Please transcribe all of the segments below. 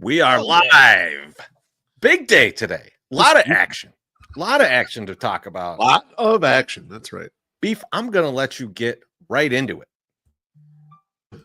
We are live. Big day today. A lot of action. A lot of action to talk about. A lot of action. That's right. Beef, I'm going to let you get right into it.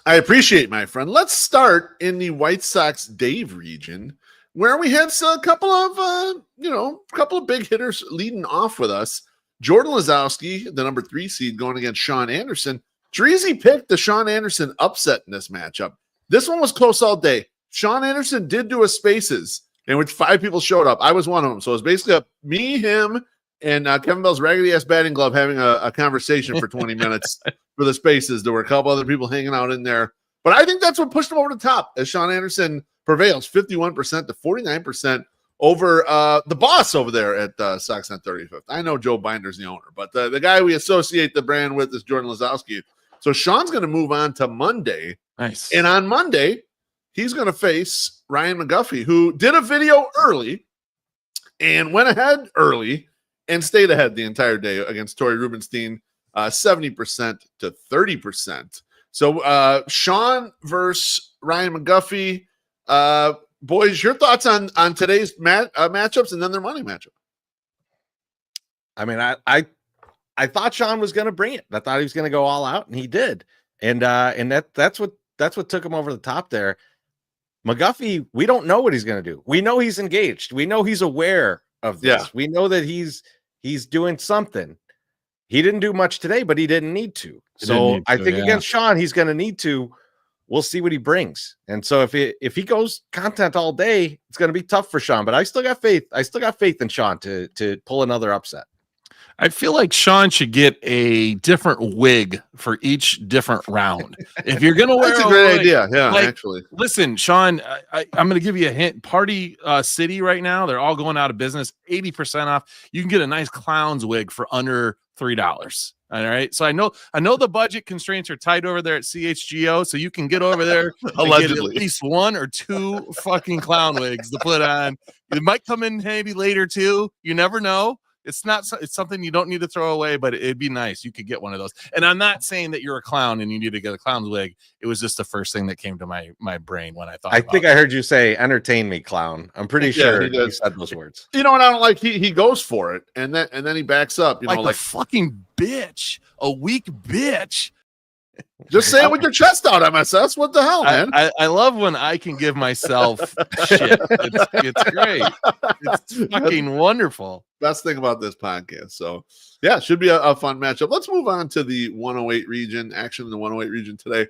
I appreciate, my friend. Let's start in the White Sox Dave region, where we had a couple of big hitters leading off with us. Jordan Lazowski, the number 3 seed, going against Sean Anderson. Dreezy picked the Sean Anderson upset in this matchup. This one was close all day. Sean Anderson did do a spaces in which 5 people showed up. I was one of them. So it was basically me, him, and Kevin Bell's raggedy ass batting glove having a conversation for 20 minutes for the spaces. There were a couple other people hanging out in there. But I think that's what pushed him over the top as Sean Anderson prevails 51% to 49% over the boss over there at Soxnet 35th. I know Joe Binder's the owner, but the guy we associate the brand with is Jordan Lazowski. So Sean's going to move on to Monday. Nice. And on Monday, he's going to face Ryan McGuffey, who did a video early and went ahead early and stayed ahead the entire day against Torrey Rubenstein, 70% to 30%. So Sean versus Ryan McGuffey. Boys, your thoughts on today's matchups and then their money matchup? I mean, I thought Sean was going to bring it. I thought he was going to go all out, and he did. And that's what took him over the top there. McGuffey, we don't know what he's going to do. We know he's engaged. We know he's aware of this. Yeah. We know that he's doing something. He didn't do much today, but he didn't need to. I think against Sean, he's going to need to. We'll see what he brings. And so if he goes content all day, it's going to be tough for Sean. But I still got faith. I still got faith in Sean to pull another upset. I feel like Sean should get a different wig for each different round. If you're going to wear, that's a great idea. Yeah, actually. Listen, Sean, I'm going to give you a hint. Party City right now, they're all going out of business, 80% off. You can get a nice clown's wig for under $3. All right. So I know the budget constraints are tight over there at CHGO, so you can get over there allegedly get at least 1 or 2 fucking clown wigs to put on. It might come in handy later too. You never know. It's something you don't need to throw away, but it'd be nice. You could get one of those. And I'm not saying that you're a clown and you need to get a clown's wig. It was just the first thing that came to my brain when I thought. I think I heard you say "entertain me, clown." I'm pretty sure he said those words. You know what I don't like? He goes for it and then he backs up. You know, like a fucking bitch, a weak bitch. Just say it with your chest out, MSS. What the hell, man? I love when I can give myself shit. It's great. It's fucking wonderful. Best thing about this podcast. So, yeah, should be a fun matchup. Let's move on to the 108 region. Action in the 108 region today.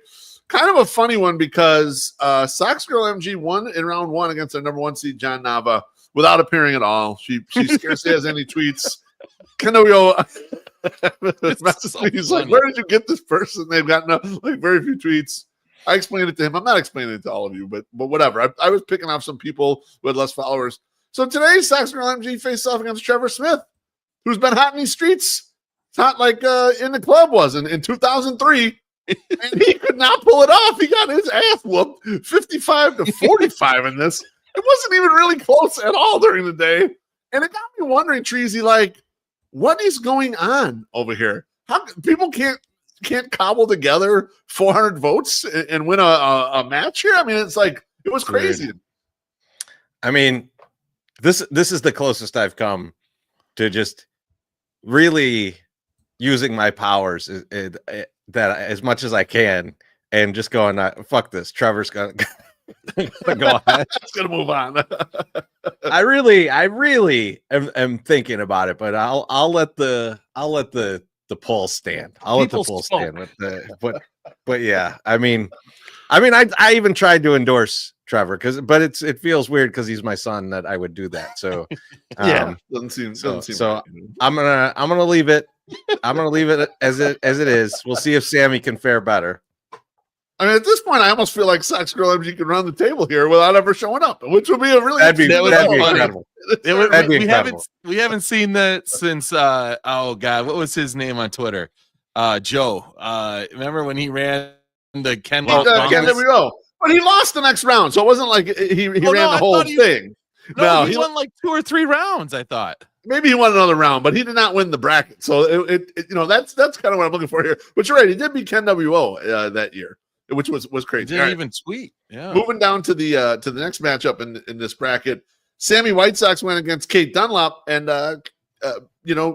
Kind of a funny one because Sox Girl MG won in round 1 against their number 1 seed, John Nava, without appearing at all. She scarcely has any tweets. Kanoyo he's like, where did you get this person? They've got very few tweets. I explained it to him. I'm not explaining it to all of you, but whatever. I was picking off some people with less followers. So today, Sox Girl MG faced off against Trevor Smith, who's been hot in these streets. It's not like in the club was in 2003. And he could not pull it off. He got his ass whooped 55 to 45 in this. It wasn't even really close at all during the day. And it got me wondering, Treasy, like, what is going on over here? How people can't cobble together 400 votes and win a match here? I mean, it's like, it was crazy. Weird. I mean, this is the closest I've come to just really using my powers that as much as I can and just going, fuck this. Trevor's gonna go on. It's gonna move on. I really am thinking about it, but I'll let the poll stand. I'll let the poll stand with but yeah, I mean I even tried to endorse Trevor but it feels weird because he's my son that I would do that. So yeah, doesn't seem so right. I'm gonna leave it. I'm gonna leave it as it is. We'll see if Sammy can fare better. I mean, at this point, I almost feel like Sox Girl MG can run the table here without ever showing up, which would be a really that'd be incredible. We haven't seen that since oh god, what was his name on Twitter? Joe. Remember when he ran the Ken WO? But he lost the next round, so it wasn't like he ran the whole thing. No, he won like 2 or 3 rounds, I thought. Maybe he won another round, but he did not win the bracket. So it that's kind of what I'm looking for here. But you're right, he did beat Ken WO that year. which was He crazy. didn't All right. even tweet. Yeah. Moving down to the next matchup in this bracket, Sammy White Sox went against Kate Dunlop, and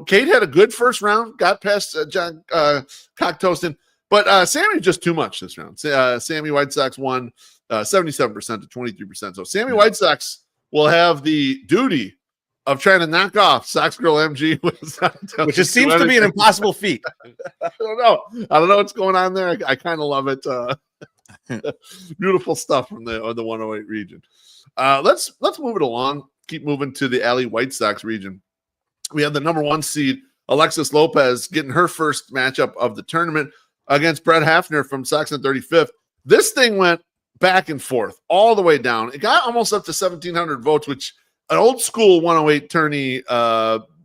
Kate had a good first round, got past John Cocktoaston, but Sammy just too much this round. Sammy White Sox won 77% to 23%. So Sammy White Sox will have the duty of trying to knock off Sox Girl MG, which just seems to be an impossible feat. I don't know what's going on there. I kind of love it. Beautiful stuff from the 108 region. Let's move it along. Keep moving to the Alley White Sox region. We have the number 1 seed, Alexis Lopez, getting her first matchup of the tournament against Brett Hafner from Sox on 35th. This thing went back and forth all the way down. It got almost up to 1,700 votes, which an old school 108 tourney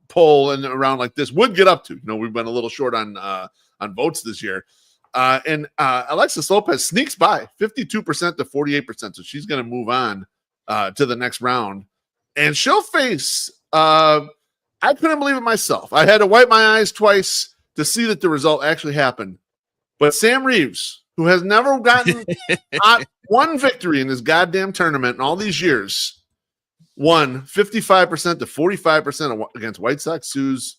poll and around like this would get up to. We've been a little short on votes this year. And Alexis Lopez sneaks by 52% to 48%. So she's going to move on to the next round. And she'll face, I couldn't believe it myself. I had to wipe my eyes twice to see that the result actually happened. But Sam Reeves, who has never gotten one victory in this goddamn tournament in all these years, won 55% to 45% against White Sox Sues.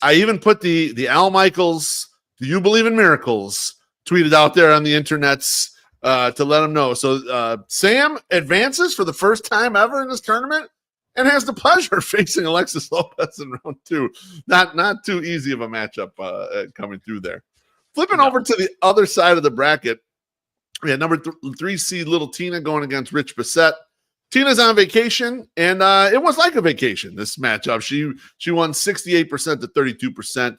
I even put the Al Michaels, "Do you believe in miracles?" tweeted out there on the internets to let them know. So Sam advances for the first time ever in this tournament and has the pleasure of facing Alexis Lopez in round 2. Not too easy of a matchup coming through there. Flipping over to the other side of the bracket, we had number 3 seed Little Tina going against Rich Bissett. Tina's on vacation, and it was like a vacation, this matchup. She won 68% to 32%.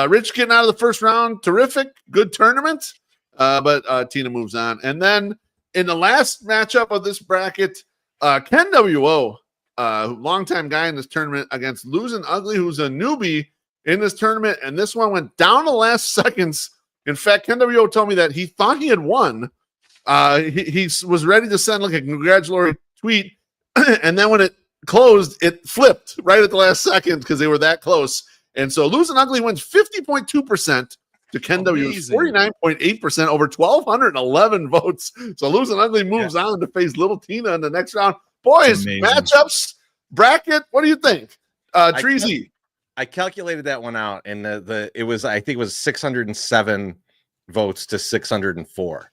Rich getting out of the first round, terrific, good tournament, but Tina moves on. And then in the last matchup of this bracket, Ken W.O., longtime guy in this tournament, against Losing Ugly, who's a newbie in this tournament, and this one went down the last seconds. In fact, Ken W.O. told me that he thought he had won. He was ready to send like a congratulatory tweet, and then when it closed, it flipped right at the last second because they were that close. And so Losing Ugly wins 50.2% to Ken W's 49.8% over 1,211 votes. So Losing Ugly moves on to face Little Tina in the next round. Boys, matchups, bracket, what do you think? Treasy. I calculated that one out, and it was 607 votes to 604.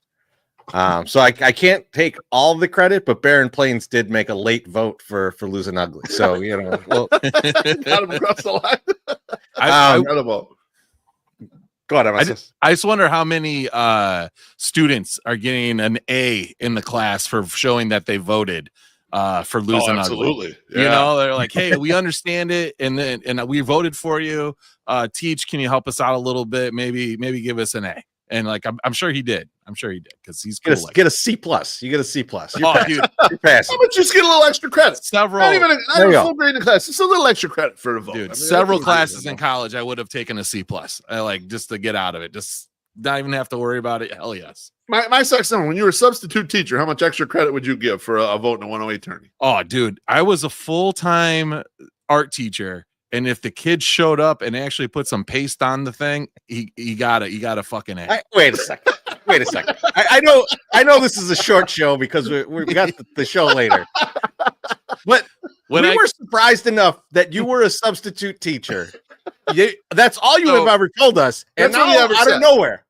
So I can't take all the credit, but Barren Plains did make a late vote for Losing Ugly. So well, got him across the line. Incredible. Go ahead. I just wonder how many students are getting an A in the class for showing that they voted for Losing Ugly. Absolutely. Yeah. They're like, hey, we understand it, and we voted for you. Teach, can you help us out a little bit? Maybe give us an A. And like I'm sure he did. I'm sure he did because he's cool. Get a C+. You get a C+. You're dude, you're passing. How about just get a little extra credit? Several. Not even a full grade in class. Just a little extra credit for the vote. Dude, several classes in college, I would have taken a C+. Just to get out of it. Just not even have to worry about it. Hell yes. My section, when you were a substitute teacher, how much extra credit would you give for a vote in a 108 tourney? Oh, dude, I was a full-time art teacher, and if the kid showed up and actually put some paste on the thing, he got a fucking A. Wait a second. I know this is a short show because we got the show later. But we were surprised enough that you were a substitute teacher. That's all you have ever told us. And now out of nowhere,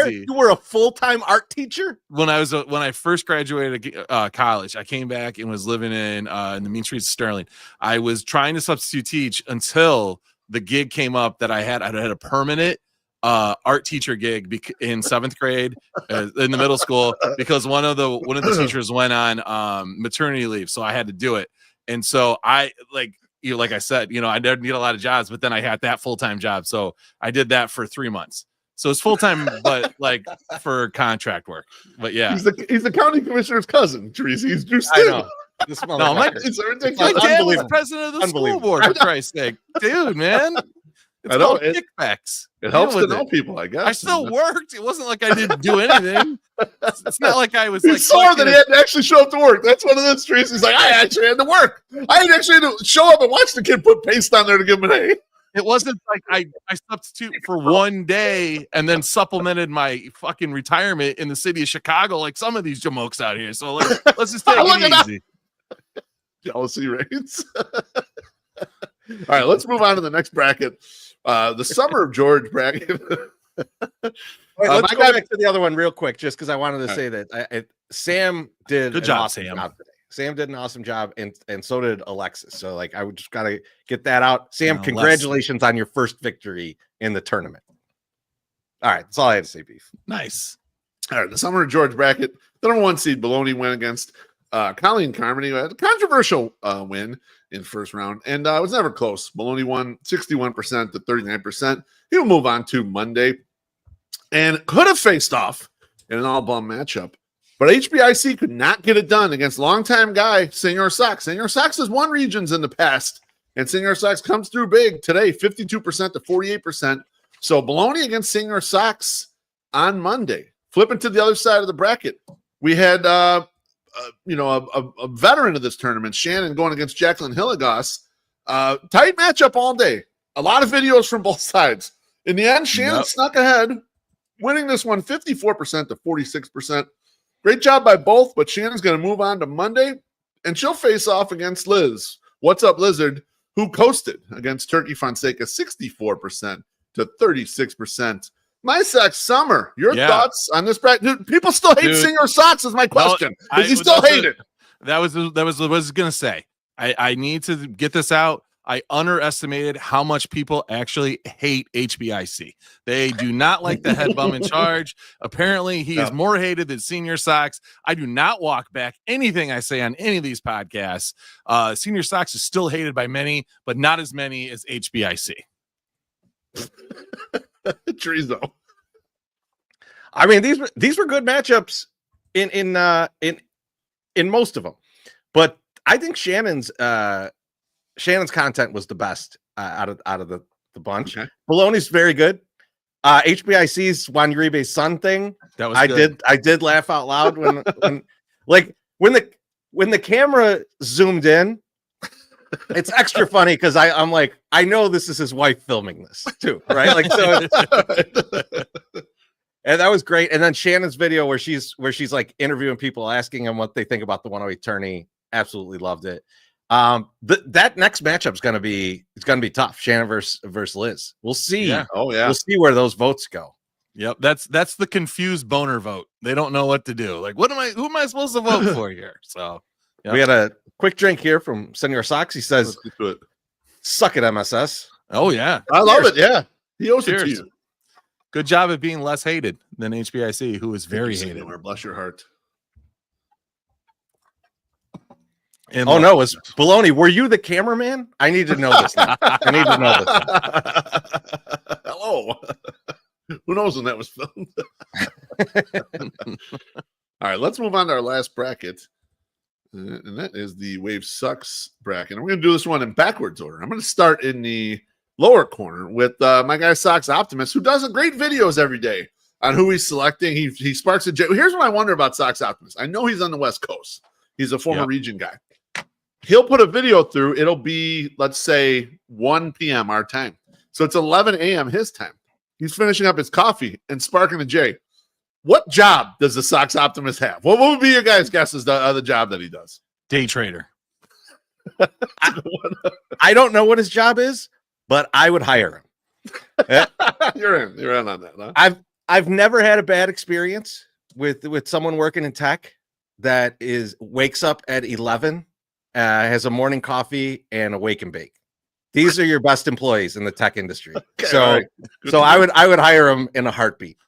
you were a full-time art teacher. When I first graduated college, I came back and was living in the mean streets of Sterling. I was trying to substitute teach until the gig came up that I had a permanent art teacher gig in 7th grade in the middle school because one of the teachers went on maternity leave, so I had to do it. And so I like I said, I didn't need a lot of jobs, but then I had that full-time job. So I did that for 3 months. So it's full-time, but like for contract work. But yeah. He's the county commissioner's cousin, Teresa. He's Drew I know. This my dad was president of the school board, for Christ's sake. Dude, man. It's called kickbacks. It helps to know people, I guess. I still worked. It wasn't like I didn't do anything. It's not like I was like sore that he had to actually show up to work. That's one of those streets. He's like, I actually had to work. I actually had to show up and watch the kid put paste on there to give him an A. It wasn't like I substitute for one day and then supplemented my fucking retirement in the city of Chicago like some of these jamokes out here. So let's just take Look it at easy. Jealousy reigns. All right, let's move on to the next bracket. The Summer of George bracket. Wait, let's my go guy- back to the other one real quick, just because I wanted to say that Sam did Good an job, awesome Sam. job today. Sam did an awesome job, and so did Alexis. So, like, I would just gotta get that out. Sam, No, congratulations on your first victory in the tournament. All right, that's all I had to say, Beef. Nice. All right, the Summer of George bracket. The number 1 seed Baloney went against Colleen Carmody. A controversial win in first round, and it was never close. Baloney won 61% to 39%. He'll move on to Monday, and could have faced off in an all-bum matchup. But HBIC could not get it done against longtime guy Senor Sox. Senor Sox has won regions in the past, and Senor Sox comes through big today, 52% to 48%. So Baloney against Senor Sox on Monday. Flipping to the other side of the bracket, we had a veteran of this tournament, Shannon, going against Jacqueline Hilligoss. Tight matchup all day. A lot of videos from both sides. In the end, Shannon snuck ahead, winning this one 54% to 46%. Great job by both, but Shannon's going to move on to Monday, and she'll face off against Liz. What's up, Lizard? Who coasted against Turkey Fonseca 64% to 36%. My Sox Summer, your thoughts on this bracket? Dude, people still hate Senor Sox is my question. Does he still hate it? That was what I was going to say. I need to get this out. I underestimated how much people actually hate HBIC. They do not like the head bum in charge. Apparently, he is more hated than Senior Sox. I do not walk back anything I say on any of these podcasts. Senior Sox is still hated by many, but not as many as HBIC. Chorizo. I mean, these were good matchups in most of them, but I think Shannon's content was the best out of the bunch. Okay. Baloney's very good. HBIC's Juan Uribe's son thing. That was good. I did laugh out loud when the camera zoomed in. It's extra funny because I'm like, I know this is his wife filming this too, right? Like, so and that was great. And then Shannon's video where she's like interviewing people, asking them what they think about the 108 tourney. Absolutely loved it. That next matchup is gonna be tough. Shannon versus Liz. We'll see. Yeah. Oh yeah. We'll see where those votes go. Yep, that's the confused boner vote. They don't know what to do. Like, who am I supposed to vote for here? So we had a quick drink here from Senor Sox. He says, "Suck it, MSS." Oh yeah, I love it. Yeah, he owes it to you. Good job at being less hated than HBIC, who is very hated. Bless your heart. And oh no, was Baloney? Were you the cameraman? I need to know this. I need to know this. Hello. Who knows when that was filmed? All right, let's move on to our last bracket. And that is the Wave Sucks bracket. And we're going to do this one in backwards order. I'm going to start in the lower corner with my guy Sox Optimist, who does great videos every day on who he's selecting. He sparks a J. Here's what I wonder about Sox Optimist. I know he's on the West Coast. He's a former region guy. He'll put a video through. It'll be, let's say, 1 p.m. our time. So it's 11 a.m. his time. He's finishing up his coffee and sparking a J. What job does the Sox Optimist have? What would be your guys' guesses the job that he does? Day trader. I don't know what his job is, but I would hire him. You're in on that. Huh? I've never had a bad experience with someone working in tech that wakes up at 11, has a morning coffee and a wake and bake. These are your best employees in the tech industry. Okay, so I would hire him in a heartbeat.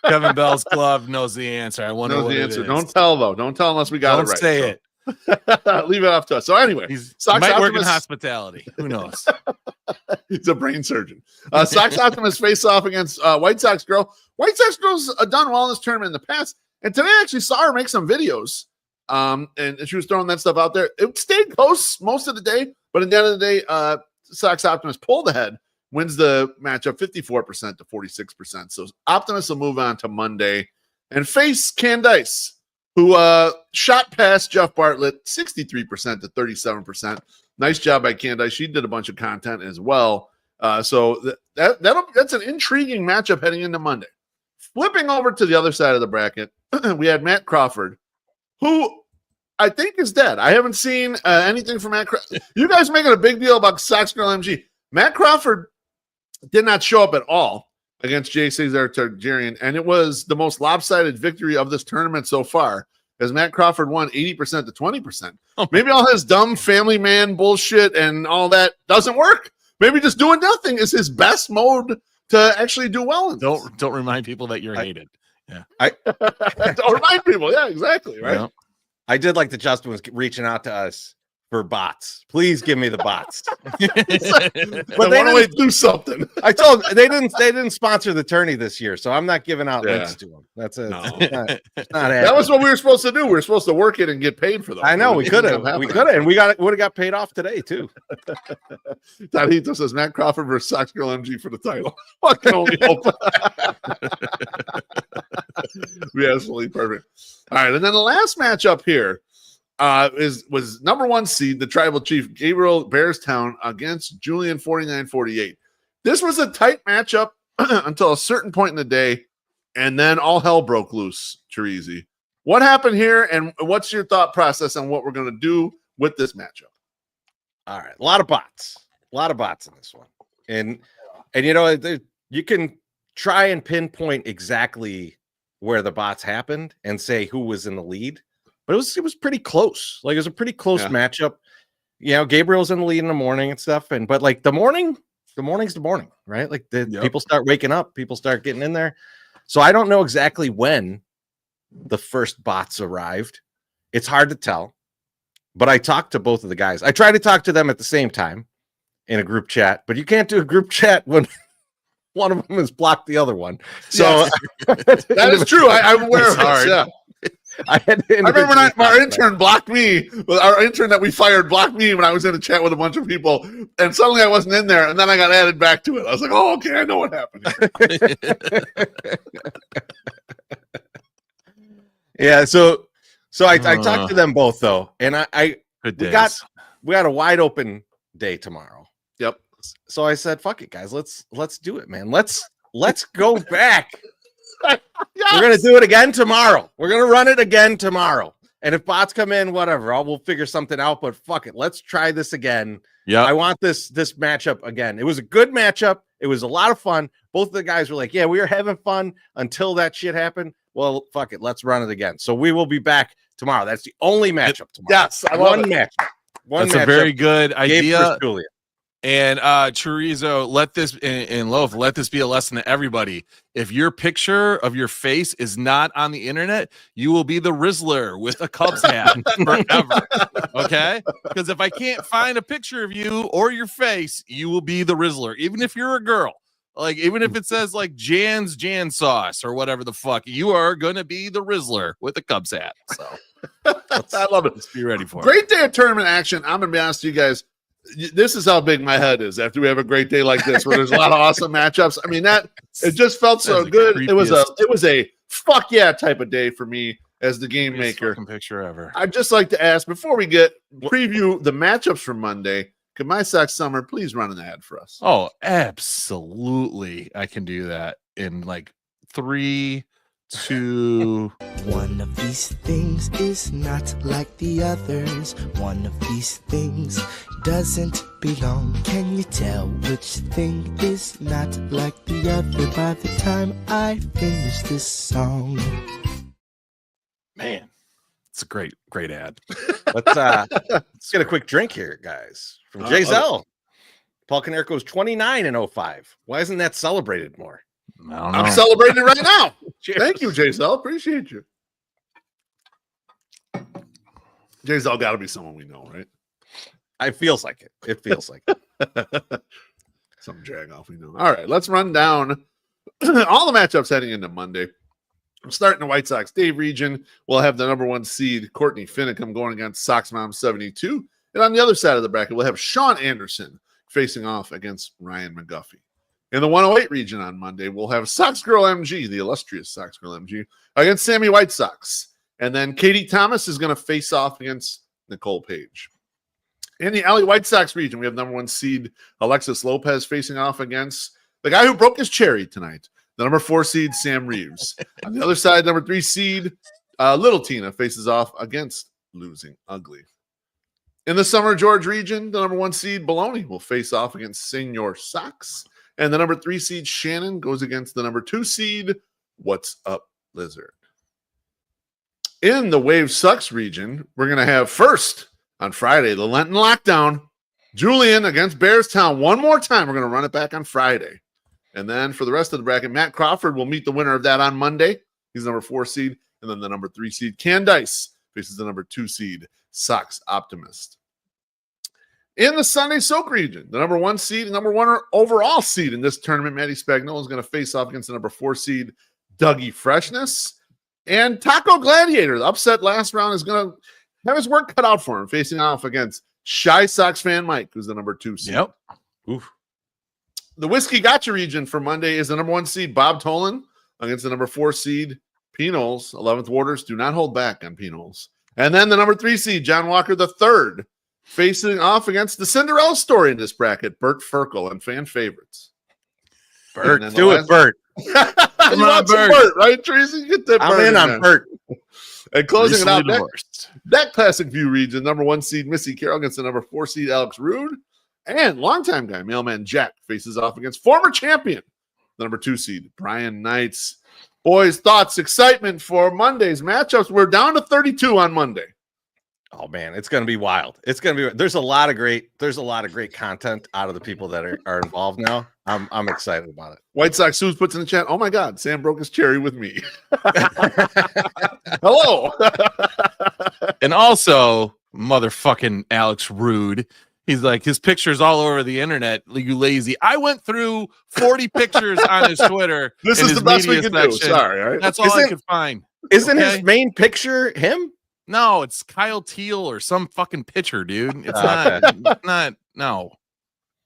Kevin Bell's glove knows the answer. I wonder what the answer. Don't tell though. Don't tell unless we got it right. Don't say it. Leave it up to us. So anyway, he might work in hospitality. Who knows? He's a brain surgeon. Sox Optimist face off against White Sox Girl. White Sox Girl's done well in this tournament in the past, and today I actually saw her make some videos. And she was throwing that stuff out there. It stayed close most of the day, but at the end of the day, Sox Optimist pulled ahead, wins the matchup 54% to 46%. So Optimist will move on to Monday and face Candice, who shot past Jeff Bartlett 63% to 37%. Nice job by Candice. She did a bunch of content as well. So that's an intriguing matchup heading into Monday. Flipping over to the other side of the bracket, we had Matt Crawford, who I think is dead. I haven't seen anything from Matt Crawford. You guys making a big deal about Sox Girl MG. Matt Crawford did not show up at all against J. Cesar Targaryen, and it was the most lopsided victory of this tournament so far, as Matt Crawford won 80% to 20%. Maybe all his dumb family man bullshit and all that doesn't work. Maybe just doing nothing is his best mode to actually do well in this. Don't remind people that you're hated. Don't remind people. Yeah, exactly. Right. Yeah. I did like that Justin was reaching out to us for bots. Please give me the bots. But they want to do something. I told they didn't sponsor the tourney this year, so I'm not giving out Yeah. links to them. That's it. No. It's not That was what we were supposed to do. We were supposed to work it and get paid for them. I know we It could ended have, up we happening. could have, and would have got paid off today too. Tadito says Matt Crawford versus Sox Girl MG for the title. Fucking only hope. Be absolutely perfect. All right, and then the last matchup here was number 1 seed, the tribal chief Gabriel Bearstown against Julian 4948. This was a tight matchup until a certain point in the day, and then all hell broke loose. Chirizi, what happened here, and what's your thought process on what we're going to do with this matchup? All right, a lot of bots in this one, and you know you can try and pinpoint exactly where the bots happened and say who was in the lead, but it was pretty close. Like it was a pretty close matchup. You know, Gabriel's in the lead in the morning and stuff, but like the morning's the morning, right? Like people start waking up, people start getting in there. So I don't know exactly when the first bots arrived. It's hard to tell, but I talked to both of the guys. I tried to talk to them at the same time in a group chat, but you can't do a group chat when one of them has blocked the other one. So that is true. I'm aware of this. Yeah. I remember when our intern blocked me. Our intern that we fired blocked me when I was in a chat with a bunch of people, and suddenly I wasn't in there, and then I got added back to it. I was like, "Oh, okay, I know what happened." Yeah, so I talked to them both though, and we got a wide open day tomorrow. Yep. So I said, "Fuck it, guys, let's do it, man. Let's go back." Yes. We're gonna do it again tomorrow. We're gonna run it again tomorrow. And if bots come in, whatever, we'll figure something out. But fuck it, let's try this again. Yeah, I want this matchup again. It was a good matchup. It was a lot of fun. Both of the guys were like, "Yeah, we were having fun until that shit happened." Well, fuck it, let's run it again. So we will be back tomorrow. That's the only matchup tomorrow. Yes, I love it. Matchup. That's a very good idea. Julia. And Chorizo, let this and Loaf, let this be a lesson to everybody. If your picture of your face is not on the internet, you will be the Rizzler with a Cubs hat forever. Okay? Because if I can't find a picture of you or your face, you will be the Rizzler, even if you're a girl. Like, even if it says like Jan's Jan sauce or whatever the fuck, you are gonna be the Rizzler with a Cubs hat. So I love it. Let's be ready for it. Great day of tournament action. I'm gonna be honest with you guys. This is how big my head is after we have a great day like this, where there's a lot of awesome matchups. I mean, that it just felt so good. It was a fuck yeah type of day for me as the game maker. Picture ever. I'd just like to ask before we preview the matchups for Monday. Could my Sox Summer please run an ad for us? Oh, absolutely! I can do that in like 3, 2. One of these things is not like the others. One of these things doesn't belong. Can you tell which thing is not like the other by the time I finish this song? Man, it's a great ad. Let's get a quick drink here, guys. From Jay Zell. Paul Konerko's 29 in 05. Why isn't that celebrated more? I don't know. I'm celebrating it right now. Cheers. Thank you, Jay-Zell. Appreciate you. Jay-Zell got to be someone we know, right? It feels like it. It feels like it. Some jag off we know. All right, let's run down all the matchups heading into Monday. I'm starting the White Sox Dave region. We'll have the number 1 seed, Courtney Finicum, going against Sox Mom 72. And on the other side of the bracket, we'll have Sean Anderson facing off against Ryan McGuffey. In the 108 region on Monday, we'll have Sox Girl MG, the illustrious Sox Girl MG, against Sammy White Sox. And then Katie Thomas is going to face off against Nicole Page. In the LA White Sox region, we have number 1 seed Alexis Lopez facing off against the guy who broke his cherry tonight, the number 4 seed Sam Reeves. On the other side, number 3 seed Little Tina faces off against Losing Ugly. In the Summer George region, the number 1 seed Baloney will face off against Senor Sox. And the number 3 seed Shannon goes against the number 2 seed What's Up Lizard. In the Wave Sucks region, we're going to have first on Friday, the Lenten Lockdown. Julian against Bearstown one more time. We're going to run it back on Friday. And then for the rest of the bracket, Matt Crawford will meet the winner of that on Monday. He's number 4 seed. And then the number 3 seed Candice faces the number 2 seed Sox Optimist. In the Sunday Soak region, the number 1 seed and number 1 overall seed in this tournament, Maddie Spagnola, is going to face off against the number 4 seed Dougie Freshness. And Taco Gladiator, the upset last round, is going to have his work cut out for him, facing off against Shy Sox fan Mike, who's the number 2 seed. Yep. Oof. The Whiskey Gotcha region for Monday is the number 1 seed Bob Tolan against the number 4 seed Pinols. 11th Warders do not hold back on Pinols. And then the number 3 seed John Walker III facing off against the Cinderella story in this bracket, Bert Ferkel and fan favorites. Bert, And then do it, Bert. You want some Bert, right, Tracy? Get that I'm Bert in on there. Bert. And closing it out, Recently divorced. that Classic View region, number 1 seed Missy Carroll against the number 4 seed Alex Rude. And longtime guy, Mailman Jack, faces off against former champion, the number 2 seed Brian Knights. Boys, thoughts, excitement for Monday's matchups. We're down to 32 on Monday. Oh man, it's going to be wild. It's going to be. There's a lot of great content out of the people that are involved now. I'm excited about it. White Sox Suze puts in the chat, oh my God, Sam broke his cherry with me. Hello. And also, motherfucking Alex Rude. He's like, his pictures all over the internet. You lazy. I went through 40 pictures on his Twitter. This in is his the best we media can do. section. Sorry. All right. That's all I could find. Isn't Okay. his main picture him? No, it's Kyle Teal or some fucking pitcher, dude. It's not. No. I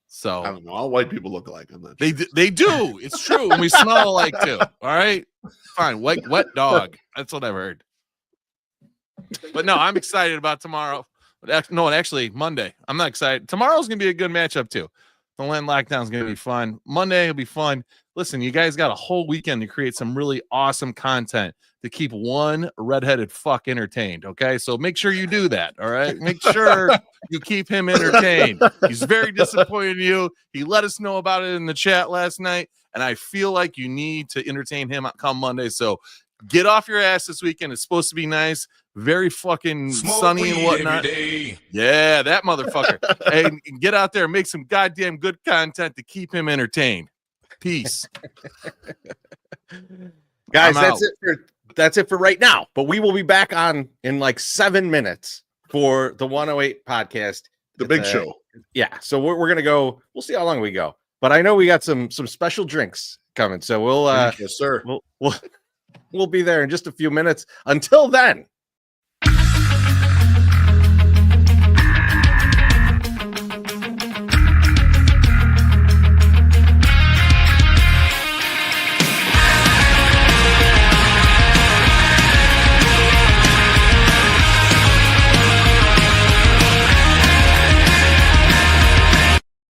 So don't know. All white people look alike. I'm not they sure. they do. It's true, and we smell alike too. All right, fine. Wet dog. That's what I've heard. But no, I'm excited about tomorrow. No, actually Monday. I'm not excited. Tomorrow's gonna be a good matchup too. The Lent Lockdown's gonna be fun. Monday will be fun. Listen, you guys got a whole weekend to create some really awesome content to keep one redheaded fuck entertained. Okay, so make sure you do that. All right, make sure you keep him entertained. He's very disappointed in you. He let us know about it in the chat last night, and I feel like you need to entertain him come Monday. So get off your ass this weekend. It's supposed to be nice, very fucking sunny and whatnot. Yeah, that motherfucker. Hey, get out there and make some goddamn good content to keep him entertained. Peace. Guys, I'm out. that's it for right now. But we will be back on in like 7 minutes for the 108 podcast. The big show. Yeah. So we're gonna go. We'll see how long we go. But I know we got some special drinks coming. So we'll Yes, sir. we'll be there in just a few minutes. Until then,